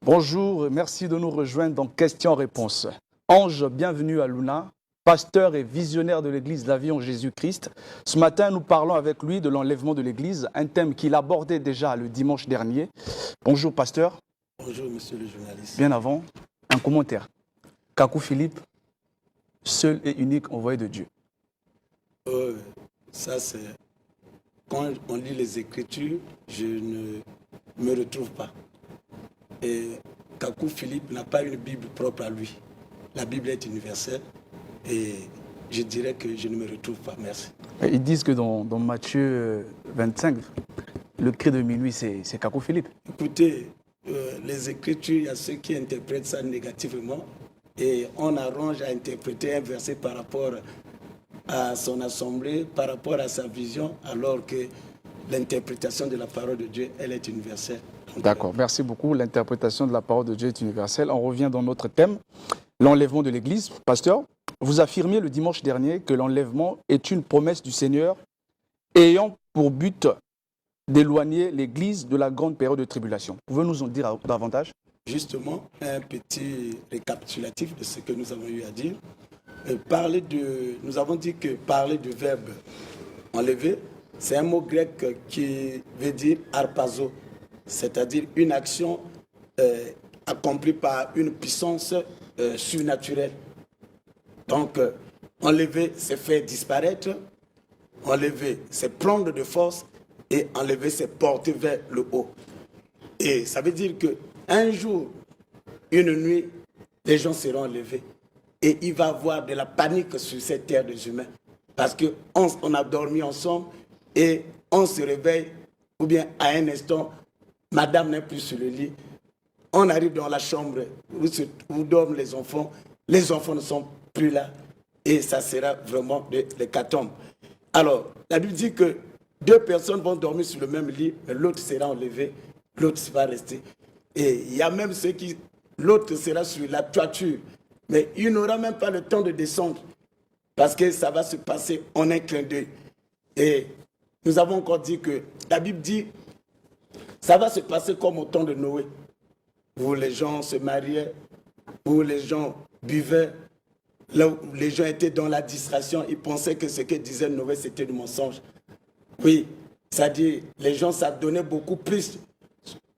Bonjour, merci de nous rejoindre dans Questions-Réponses. Ange, bienvenue à Luna, pasteur et visionnaire de l'Église La Vie en Jésus-Christ. Ce matin, nous parlons avec lui de l'enlèvement de l'Église, un thème qu'il abordait déjà le dimanche dernier. Bonjour, pasteur. Bonjour, monsieur le journaliste. Bien avant, un commentaire. Kakou Philippe, seul et unique envoyé de Dieu. Ça, c'est... Quand on lit les Écritures, je ne me retrouve pas. Et Kakou Philippe n'a pas une Bible propre à lui. La Bible est universelle et je dirais que je ne me retrouve pas. Merci. Ils disent que dans Matthieu 25, le cri de minuit, c'est Kakou Philippe. Écoutez, les Écritures, il y a ceux qui interprètent ça négativement et on arrange à interpréter un verset par rapport à son assemblée, par rapport à sa vision, alors que l'interprétation de la parole de Dieu, elle est universelle. D'accord, merci beaucoup. L'interprétation de la parole de Dieu est universelle. On revient dans notre thème, l'enlèvement de l'Église. Pasteur, vous affirmiez le dimanche dernier que l'enlèvement est une promesse du Seigneur ayant pour but d'éloigner l'Église de la grande période de tribulation. Pouvez-vous nous en dire davantage? Justement, un petit récapitulatif de ce que nous avons eu à dire. Nous avons dit que parler du verbe enlever, c'est un mot grec qui veut dire harpazo, c'est-à-dire une action accomplie par une puissance surnaturelle. Donc, enlever, c'est faire disparaître, enlever, c'est prendre de force, et enlever, c'est porter vers le haut. Et ça veut dire qu'un jour, une nuit, les gens seront enlevés. Et il va y avoir de la panique sur cette terre des humains. Parce qu'on a dormi ensemble et on se réveille, ou bien à un instant, madame n'est plus sur le lit. On arrive dans la chambre où dorment les enfants ne sont plus là. Et ça sera vraiment de l'hécatombe. Alors, la Bible dit que deux personnes vont dormir sur le même lit, mais l'autre sera enlevé, l'autre va rester. Et il y a même ceux qui... L'autre sera sur la toiture. Mais il n'aura même pas le temps de descendre parce que ça va se passer en un clin d'œil. Et nous avons encore dit que la Bible dit ça va se passer comme au temps de Noé, où les gens se mariaient, où les gens buvaient, là où les gens étaient dans la distraction, ils pensaient que ce que disait Noé, c'était du mensonge. Oui, c'est-à-dire les gens s'adonnaient beaucoup plus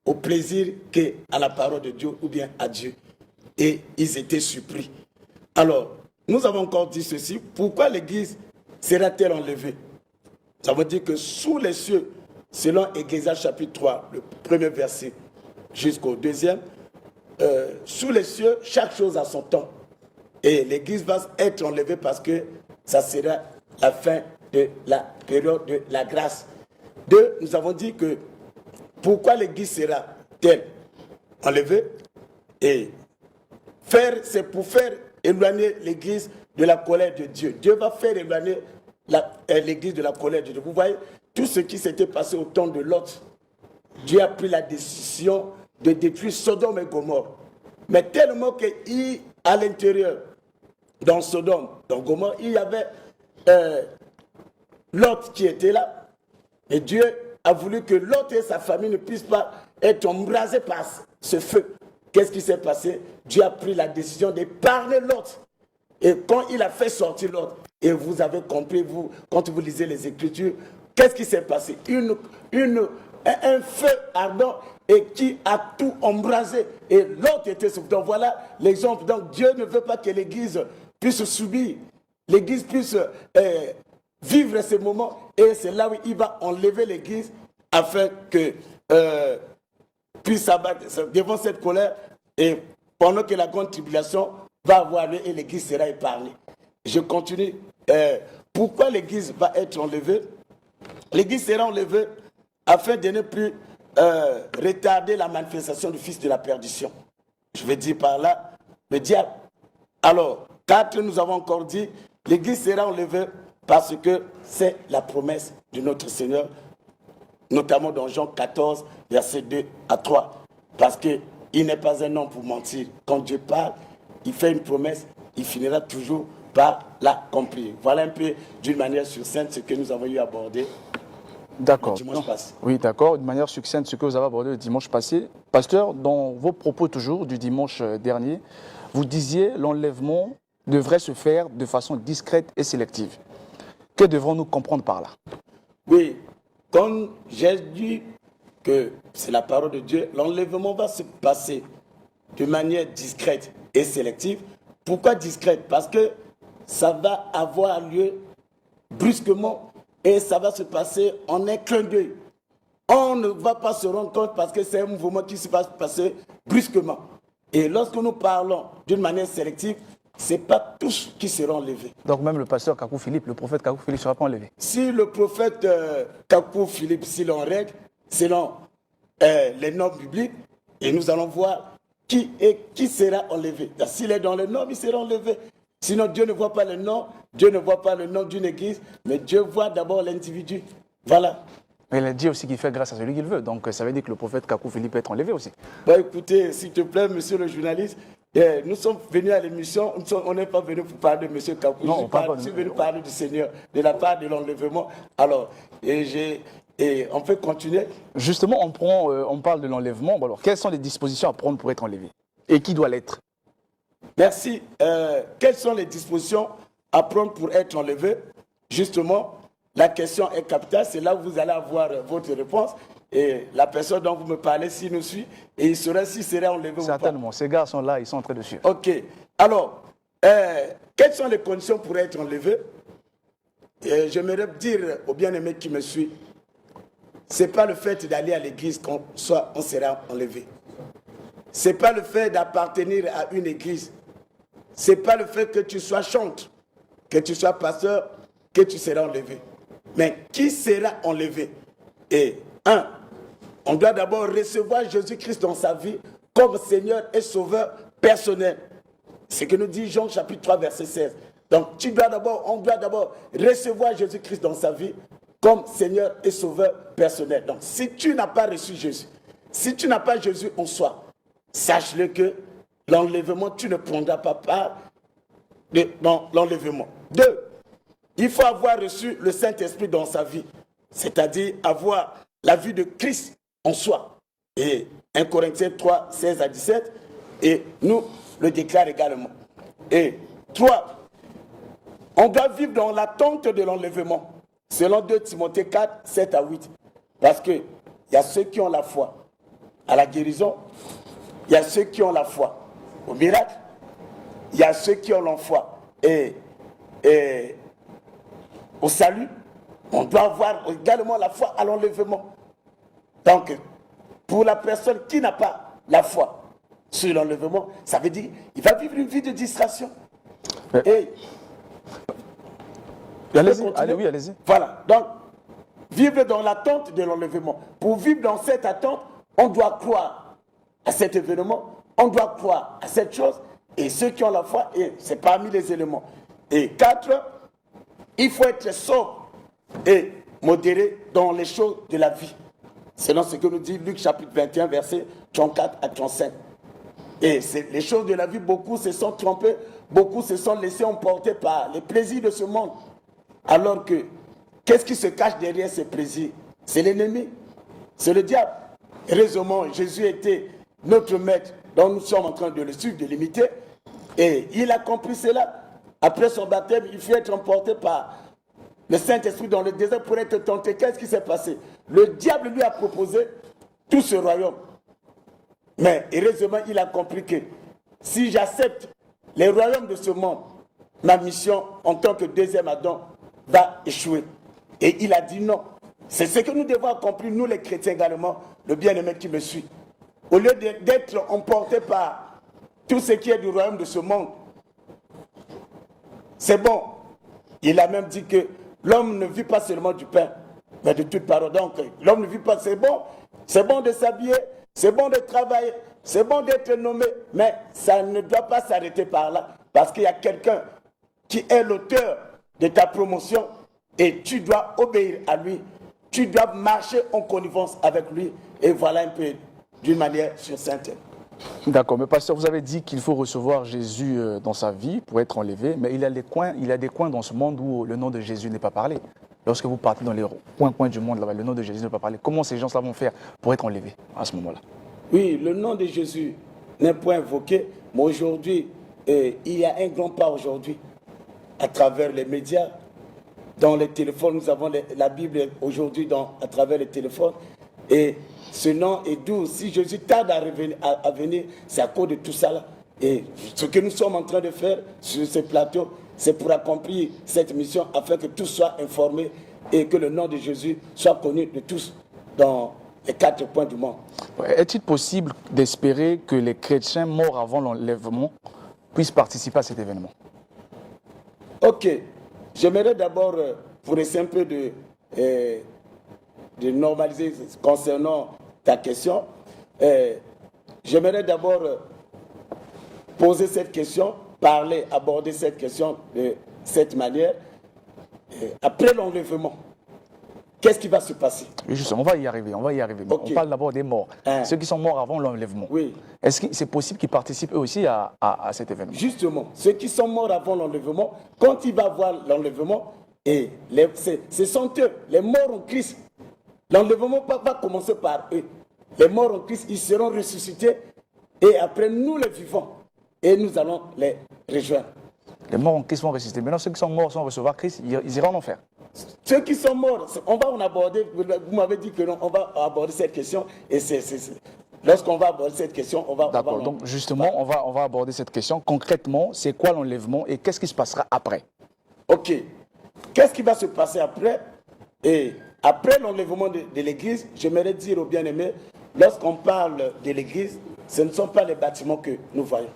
au plaisir qu'à la parole de Dieu ou bien à Dieu. Et ils étaient surpris. Alors, nous avons encore dit ceci. Pourquoi l'Église sera-t-elle enlevée? Ça veut dire que sous les cieux, selon Ésaïe chapitre 3, le premier verset jusqu'au deuxième, sous les cieux, chaque chose a son temps. Et l'Église va être enlevée parce que ça sera la fin de la période de la grâce. Deux, nous avons dit que pourquoi l'Église sera-t-elle enlevée? Et c'est pour faire éloigner l'Église de la colère de Dieu. Dieu va faire éloigner l'Église de la colère de Dieu. Vous voyez, tout ce qui s'était passé au temps de Lot, Dieu a pris la décision de détruire Sodome et Gomorrhe. Mais tellement qu'à l'intérieur, dans Sodome, dans Gomorrhe, il y avait Lot qui était là. Et Dieu a voulu que Lot et sa famille ne puissent pas être embrasés par ce feu. Qu'est-ce qui s'est passé? Dieu a pris la décision d'épargner l'autre. Et quand il a fait sortir l'autre, et vous avez compris, quand vous lisez les Écritures, qu'est-ce qui s'est passé? Un feu ardent et qui a tout embrasé. Et l'autre était sauvé. Donc voilà l'exemple. Donc Dieu ne veut pas que l'Église puisse subir, l'Église puisse vivre ces moments. Et c'est là où il va enlever l'Église afin que... puisse s'abattre devant cette colère et pendant que la grande tribulation va avoir lieu et l'Église sera épargnée. Je continue. Pourquoi l'Église va être enlevée? L'Église sera enlevée afin de ne plus retarder la manifestation du Fils de la perdition. Je vais dire par là, le diable. Alors, 4, nous avons encore dit, l'Église sera enlevée parce que c'est la promesse de notre Seigneur, notamment dans Jean 14, versets 2 à 3. Parce qu'il n'est pas un homme pour mentir. Quand Dieu parle, il fait une promesse, il finira toujours par l'accomplir. Voilà un peu, d'une manière succincte, ce que nous avons eu à aborder. D'accord. dimanche passé. Oui, d'accord. De manière succincte, ce que vous avez abordé le dimanche passé. Pasteur, dans vos propos toujours du dimanche dernier, vous disiez l'enlèvement devrait se faire de façon discrète et sélective. Que devrons-nous comprendre par là? Oui, comme j'ai dit que c'est la parole de Dieu, l'enlèvement va se passer de manière discrète et sélective. Pourquoi discrète? Parce que ça va avoir lieu brusquement et ça va se passer en un clin d'œil. On ne va pas se rendre compte parce que c'est un mouvement qui se va passer brusquement. Et lorsque nous parlons d'une manière sélective, ce n'est pas tous qui seront enlevés. Donc même le pasteur Kakou Philippe, le prophète Kakou Philippe ne sera pas enlevé. Si le prophète Kakou Philippe, s'il en règle, selon les normes bibliques, et nous allons voir qui sera enlevé. S'il est dans les normes, il sera enlevé. Sinon, Dieu ne voit pas le nom, Dieu ne voit pas le nom d'une église, mais Dieu voit d'abord l'individu. Voilà. Mais il a dit aussi qu'il fait grâce à celui qu'il veut. Donc ça veut dire que le prophète Kakou Philippe peut être enlevé aussi. Bon, écoutez, s'il te plaît, monsieur le journaliste, nous sommes venus à l'émission, on n'est pas venus pour parler de monsieur Kakou. Non, je suis venu parler du Seigneur, de la part de l'enlèvement. Alors, et on peut continuer. Justement, on parle de l'enlèvement. Bon, alors, quelles sont les dispositions à prendre pour être enlevé? Et qui doit l'être? Merci. Quelles sont les dispositions à prendre pour être enlevé? Justement, la question est capitale. C'est là où vous allez avoir votre réponse. Et la personne dont vous me parlez, s'il nous suit, et il saurait s'il serait enlevé ou pas. Certainement. Ces gars sont là, ils sont en train de suivre. OK. Alors, quelles sont les conditions pour être enlevé? J'aimerais dire aux bien-aimés qui me suivent, ce n'est pas le fait d'aller à l'église qu'on sera enlevé. Ce n'est pas le fait d'appartenir à une église. Ce n'est pas le fait que tu sois chante, que tu sois pasteur, que tu seras enlevé. Mais qui sera enlevé? Et on doit d'abord recevoir Jésus-Christ dans sa vie comme Seigneur et Sauveur personnel. C'est ce que nous dit Jean chapitre 3 verset 16. Donc on doit d'abord recevoir Jésus-Christ dans sa vie comme Seigneur et Sauveur personnel. Donc si tu n'as pas reçu Jésus, si tu n'as pas Jésus en soi, sache-le que l'enlèvement, tu ne prendras pas part dans l'enlèvement. 2, il faut avoir reçu le Saint-Esprit dans sa vie, c'est-à-dire avoir la vie de Christ en soi. Et 1 Corinthiens 3, 16 à 17, et nous le déclare également. Et 3, on doit vivre dans l'attente de l'enlèvement, selon 2 Timothée 4, 7 à 8. Parce qu'il y a ceux qui ont la foi à la guérison, il y a ceux qui ont la foi au miracle, il y a ceux qui ont la foi et au salut. On doit avoir également la foi à l'enlèvement. Donc, pour la personne qui n'a pas la foi sur l'enlèvement, ça veut dire qu'il va vivre une vie de distraction. Et allez-y. Voilà. Donc, vivre dans l'attente de l'enlèvement. Pour vivre dans cette attente, on doit croire à cet événement, on doit croire à cette chose, et ceux qui ont la foi, c'est parmi les éléments. Et 4, il faut être sobre et modéré dans les choses de la vie. Selon ce que nous dit Luc chapitre 21, versets 34 à 35. Et les choses de la vie, beaucoup se sont trompés, beaucoup se sont laissés emporter par les plaisirs de ce monde. Alors que, qu'est-ce qui se cache derrière ces plaisirs? C'est l'ennemi, c'est le diable. Heureusement, Jésus était notre maître, dont nous sommes en train de le suivre, de l'imiter. Et il a compris cela. Après son baptême, il fut être emporté par le Saint-Esprit dans le désert pour être tenté. Qu'est-ce qui s'est passé? Le diable lui a proposé tout ce royaume. Mais heureusement, il a compris que si j'accepte les royaumes de ce monde, ma mission en tant que deuxième Adam va échouer. Et il a dit non. C'est ce que nous devons accomplir, nous les chrétiens également, le bien-aimé qui me suit. Au lieu d'être emporté par tout ce qui est du royaume de ce monde, c'est bon. Il a même dit que l'homme ne vit pas seulement du pain, mais de toute parole. Donc, l'homme ne vit pas, c'est bon de s'habiller, c'est bon de travailler, c'est bon d'être nommé, mais ça ne doit pas s'arrêter par là, parce qu'il y a quelqu'un qui est l'auteur de ta promotion et tu dois obéir à lui, tu dois marcher en connivence avec lui, et voilà un peu d'une manière succincte. D'accord, mais pasteur, vous avez dit qu'il faut recevoir Jésus dans sa vie pour être enlevé, mais il y a des coins dans ce monde où le nom de Jésus n'est pas parlé. lorsque vous partez dans les coins du monde, là-bas, le nom de Jésus ne va pas parler. Comment ces gens-là vont faire pour être enlevés à ce moment-là? Oui, le nom de Jésus n'est point invoqué, mais aujourd'hui, il y a un grand pas aujourd'hui à travers les médias. Dans les téléphones, nous avons la Bible aujourd'hui à travers les téléphones. Et ce nom est doux. Si Jésus tarde à venir, c'est à cause de tout ça là. Et ce que nous sommes en train de faire sur ce plateau, c'est pour accomplir cette mission afin que tous soient informés et que le nom de Jésus soit connu de tous dans les 4 points du monde. Est-il possible d'espérer que les chrétiens morts avant l'enlèvement puissent participer à cet événement? Ok. J'aimerais d'abord, pour essayer un peu de normaliser concernant ta question, j'aimerais d'abord poser cette question, aborder cette question de cette manière. Après l'enlèvement, qu'est-ce qui va se passer? Justement, on va y arriver. Okay. On parle d'abord des morts. Ceux qui sont morts avant l'enlèvement. Oui. Est-ce que c'est possible qu'ils participent eux aussi à cet événement? Justement, ceux qui sont morts avant l'enlèvement, quand ils vont voir l'enlèvement, ce sont eux, les morts en Christ. L'enlèvement va commencer par eux. Les morts en Christ, ils seront ressuscités et après nous les vivants. Et nous allons les rejoindre. Les morts en Christ vont ressusciter. Maintenant, ceux qui sont morts sans recevoir Christ, ils iront en enfer. Ceux qui sont morts, on va en aborder. Vous m'avez dit que non, on va aborder cette question. Et lorsqu'on va aborder cette question, on va... D'accord, donc justement, on va aborder cette question. Concrètement, c'est quoi l'enlèvement et qu'est-ce qui se passera après? Ok. Qu'est-ce qui va se passer après? Et après l'enlèvement de l'Église, j'aimerais dire aux bien-aimés, lorsqu'on parle de l'Église, ce ne sont pas les bâtiments que nous voyons.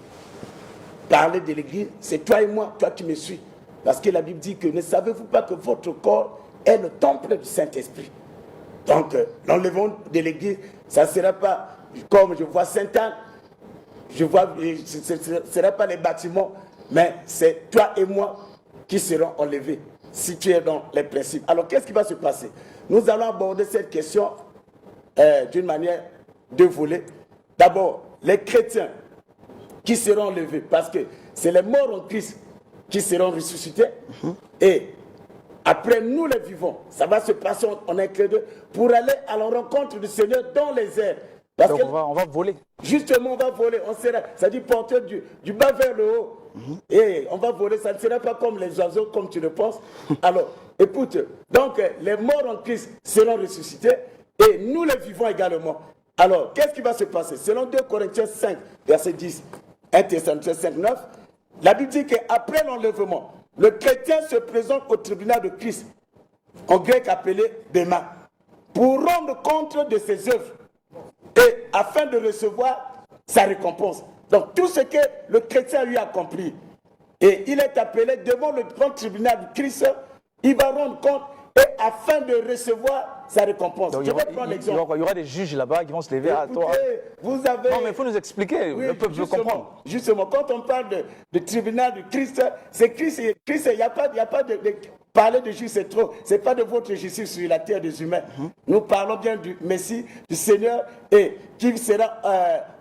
Parler de l'Église, c'est toi et moi, toi qui me suis. Parce que la Bible dit que ne savez-vous pas que votre corps est le temple du Saint-Esprit? Donc, l'enlèvement de l'Église, ça ne sera pas comme je vois Sainte-Anne, ce ne sera pas les bâtiments, mais c'est toi et moi qui serons enlevés, si tu es dans les principes. Alors, qu'est-ce qui va se passer? Nous allons aborder cette question d'une manière de voler. D'abord, les chrétiens qui seront enlevés, parce que c'est les morts en Christ qui seront ressuscités. Et après, nous les vivants, ça va se passer en un clé d'œil pour aller à la rencontre du Seigneur dans les airs. Parce donc que, on va voler. Justement, on va voler. On sera, ça dit porter du bas vers le haut. Et on va voler. Ça ne sera pas comme les oiseaux, comme tu le penses. Alors, écoute, donc les morts en Christ seront ressuscités et nous les vivons également. Alors, qu'est-ce qui va se passer? Selon 2 Corinthiens 5, verset 10, 1 Thessaloniciens 5, 9, la Bible dit qu'après l'enlèvement, le chrétien se présente au tribunal de Christ, en grec appelé Béma, pour rendre compte de ses œuvres et afin de recevoir sa récompense. Donc tout ce que le chrétien lui a accompli, et il est appelé devant le grand tribunal du Christ, il va rendre compte et afin de recevoir sa récompense. Donc, je vais prendre l'exemple. Il y aura des juges là-bas qui vont se lever à toi. Vous avez... Non, mais il faut nous expliquer, oui, le peuple veut comprendre. Justement, quand on parle de tribunal du Christ, c'est Christ, il n'y a pas de parler de justice, c'est trop. Ce n'est pas de votre justice sur la terre des humains. Nous parlons bien du Messie, du Seigneur, et qui sera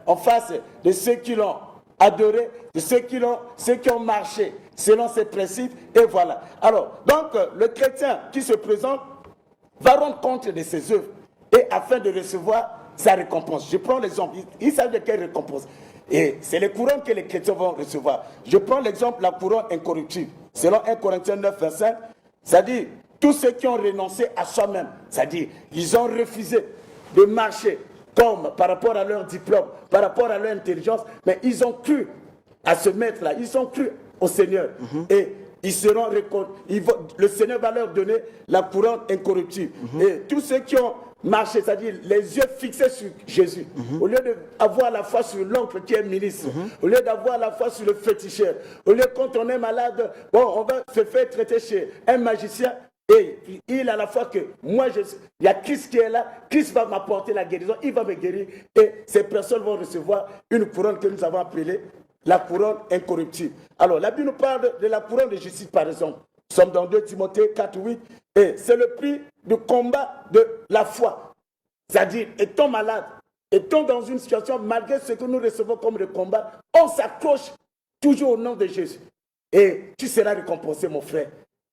en face de ceux qui l'ont adoré, de ceux qui ont marché selon ses principes, et voilà. Alors, donc, le chrétien qui se présente va rendre compte de ses œuvres, et afin de recevoir sa récompense. Je prends l'exemple, il s'agit de quelle récompense? Et c'est les couronnes que les chrétiens vont recevoir. Je prends l'exemple de la couronne incorruptible. Selon 1 Corinthiens 9, 25, c'est-à-dire tous ceux qui ont renoncé à soi-même, c'est-à-dire ils ont refusé de marcher comme par rapport à leur diplôme, par rapport à leur intelligence, mais ils ont cru à ce maître-là, ils ont cru au Seigneur. Et ils seront le Seigneur va leur donner la couronne incorruptible. Et tous ceux qui ont marché, c'est-à-dire les yeux fixés sur Jésus, au lieu d'avoir la foi sur l'oncle qui est ministre, au lieu d'avoir la foi sur le féticheur, au lieu quand on est malade, bon, on va se faire traiter chez un magicien, et il a la foi que moi, il y a Christ qui est là, Christ va m'apporter la guérison, il va me guérir, et ces personnes vont recevoir une couronne que nous avons appelée la couronne incorruptible. Alors, la Bible nous parle de la couronne de justice, par exemple. Nous sommes dans 2 Timothée 4, 8, et c'est le prix du combat de la foi. C'est-à-dire, étant malade, étant dans une situation, malgré ce que nous recevons comme le combat, on s'accroche toujours au nom de Jésus. Et tu seras récompensé, mon frère.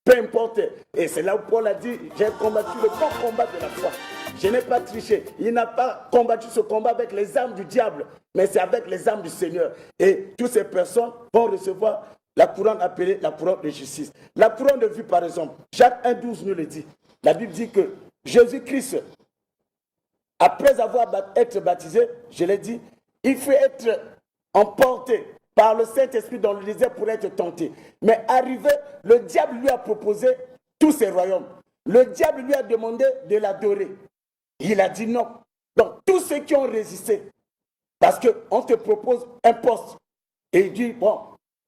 peu importe. Et c'est là où Paul a dit, j'ai combattu le bon combat de la foi. Je n'ai pas triché. Il n'a pas combattu ce combat avec les armes du diable, mais c'est avec les armes du Seigneur. Et toutes ces personnes vont recevoir la couronne appelée la couronne de justice. La couronne de vie, par exemple, Jacques 1,12 nous le dit. La Bible dit que Jésus-Christ, après avoir été baptisé, je l'ai dit, il faut être emporté par le Saint-Esprit dans le désert pour être tenté. Mais arrivé, le diable lui a proposé tous ses royaumes. Le diable lui a demandé de l'adorer. Il a dit non. Donc, tous ceux qui ont résisté, parce qu'on te propose un poste, et il dit, bon,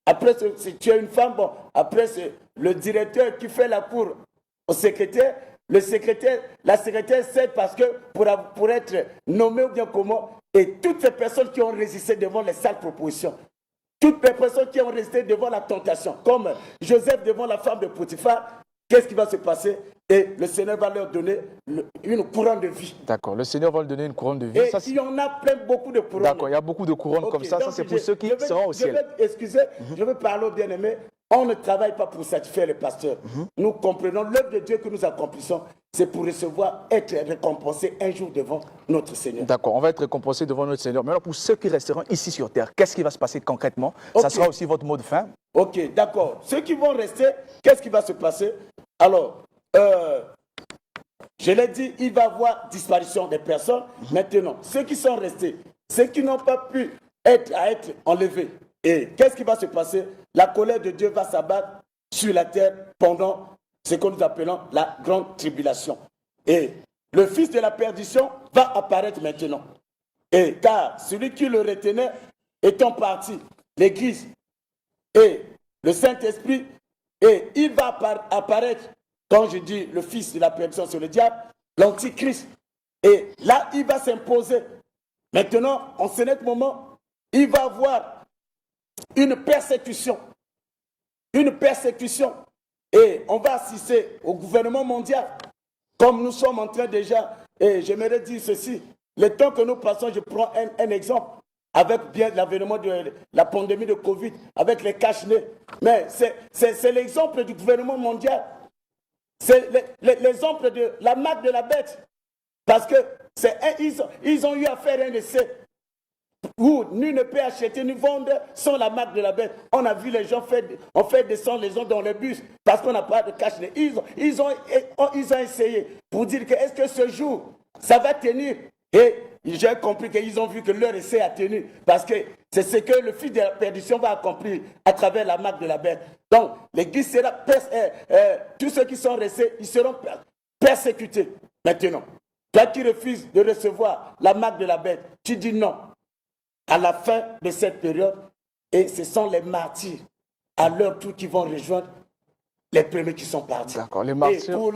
après, si tu es une femme, bon, après, c'est le directeur qui fait la cour au secrétaire. La secrétaire cède parce que pour être nommé ou bien comment, et toutes ces personnes qui ont résisté devant les sales propositions, toutes les personnes qui ont résisté devant la tentation, comme Joseph devant la femme de Potiphar, qu'est-ce qui va se passer? Et le Seigneur va leur donner une couronne de vie. D'accord, le Seigneur va leur donner une couronne de vie. Et il y en a plein, beaucoup de couronnes. D'accord, il y a beaucoup de couronnes comme ça. Ça, c'est pour ceux qui seront au ciel. Excusez, je veux parler aux bien-aimés. On ne travaille pas pour satisfaire les pasteurs. Nous comprenons l'œuvre de Dieu que nous accomplissons. C'est pour recevoir, être récompensé un jour devant notre Seigneur. D'accord, on va être récompensé devant notre Seigneur. Mais alors, pour ceux qui resteront ici sur terre, qu'est-ce qui va se passer concrètement? Ça sera aussi votre mot de fin. Ok, d'accord. Ceux qui vont rester, qu'est-ce qui va se passer? Alors, je l'ai dit, il va y avoir disparition des personnes. Maintenant, ceux qui sont restés, ceux qui n'ont pas pu être enlevés. Et qu'est-ce qui va se passer? La colère de Dieu va s'abattre sur la terre pendant ce que nous appelons la grande tribulation. Et le fils de la perdition va apparaître maintenant. Et car celui qui le retenait étant parti, l'Église et le Saint-Esprit, et il va apparaître, quand je dis le fils de la perdition sur le diable, l'Antichrist. Et là, il va s'imposer. Maintenant, en ce net moment, il va avoir une persécution. Une persécution. Et on va assister au gouvernement mondial, comme nous sommes en train déjà, et j'aimerais dire ceci, le temps que nous passons, je prends un exemple, avec bien l'avènement de la pandémie de Covid, avec les cache-nez. Mais c'est l'exemple du gouvernement mondial. C'est l'exemple de la marque de la bête. Parce que ils ont eu à faire un essai où nul ne peut acheter ni vendre sans la marque de la bête. On a vu les gens faire descendre les gens dans les bus parce qu'on n'a pas de cache-nez. Ils ont essayé pour dire que est-ce que ce jour, ça va tenir? Et j'ai compris qu'ils ont vu que leur essai a tenu parce que c'est ce que le fils de la perdition va accomplir à travers la marque de la bête. Donc, l'Église sera, tous ceux qui sont restés, ils seront persécutés. Maintenant, toi qui refuses de recevoir la marque de la bête, tu dis non. À la fin de cette période, et ce sont les martyrs à leur tour qui vont rejoindre les premiers qui sont partis. D'accord, les martyrs. Et pour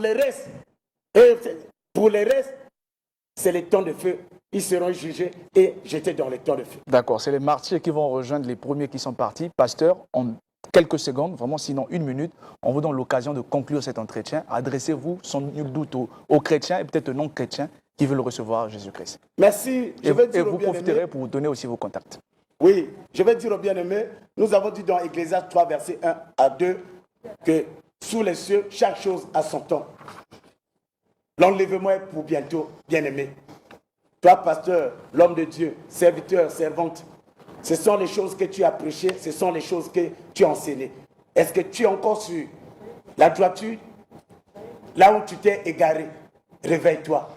les restes, c'est les temps de feu. Ils seront jugés et jetés dans les temps de feu. D'accord, c'est les martyrs qui vont rejoindre les premiers qui sont partis. Pasteur, en quelques secondes, vraiment sinon une minute, on vous donne l'occasion de conclure cet entretien. Adressez-vous sans nul doute aux chrétiens et peut-être aux non-chrétiens qui veulent recevoir Jésus-Christ. Merci. Et vous profiterez pour vous donner aussi vos contacts. Oui, je vais dire aux bien-aimés, nous avons dit dans Ecclésiaste 3, versets 1 à 2, que sous les cieux, chaque chose a son temps. L'enlèvement est pour bientôt, bien-aimé. Toi, pasteur, l'homme de Dieu, serviteur, servante, ce sont les choses que tu as prêchées, ce sont les choses que tu as enseignées. Est-ce que tu es encore sur la droiture? Là où tu t'es égaré, réveille-toi.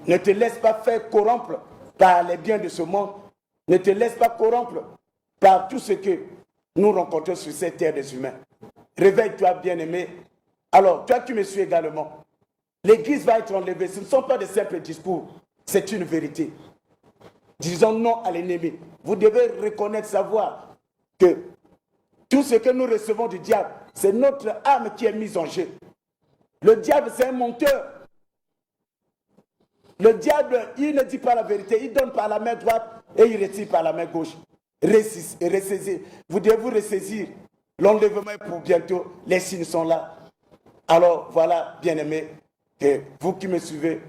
Ne te laisse pas faire corrompre par les biens de ce monde. Ne te laisse pas corrompre par tout ce que nous rencontrons sur cette terre des humains. Réveille-toi, bien-aimé. Alors, toi qui me suis également, l'Église va être enlevée. Ce ne sont pas de simples discours, c'est une vérité. Disons non à l'ennemi. Vous devez reconnaître, savoir que tout ce que nous recevons du diable, c'est notre âme qui est mise en jeu. Le diable, c'est un menteur. Le diable, il ne dit pas la vérité, il donne par la main droite et il retire par la main gauche. Ressaisir. Vous devez vous ressaisir. L'enlèvement est pour bientôt, les signes sont là. Alors voilà, bien-aimés, que vous qui me suivez,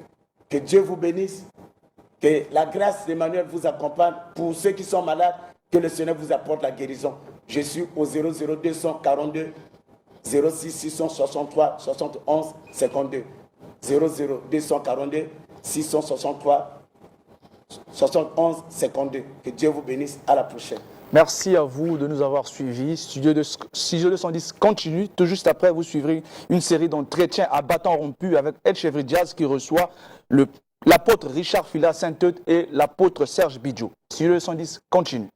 que Dieu vous bénisse, que la grâce d'Emmanuel vous accompagne. Pour ceux qui sont malades, que le Seigneur vous apporte la guérison. Je suis au 00242 06 663 71 52. 00 242 663 71 52. Que Dieu vous bénisse. À la prochaine. Merci à vous de nous avoir suivis. Studio 210 continue. Tout juste après, vous suivrez une série d'entretiens à bâton rompu avec El Chevri Jazz qui reçoit l'apôtre Richard Fila Saint-Eudes et l'apôtre Serge Bidjo. Studio 210 continue.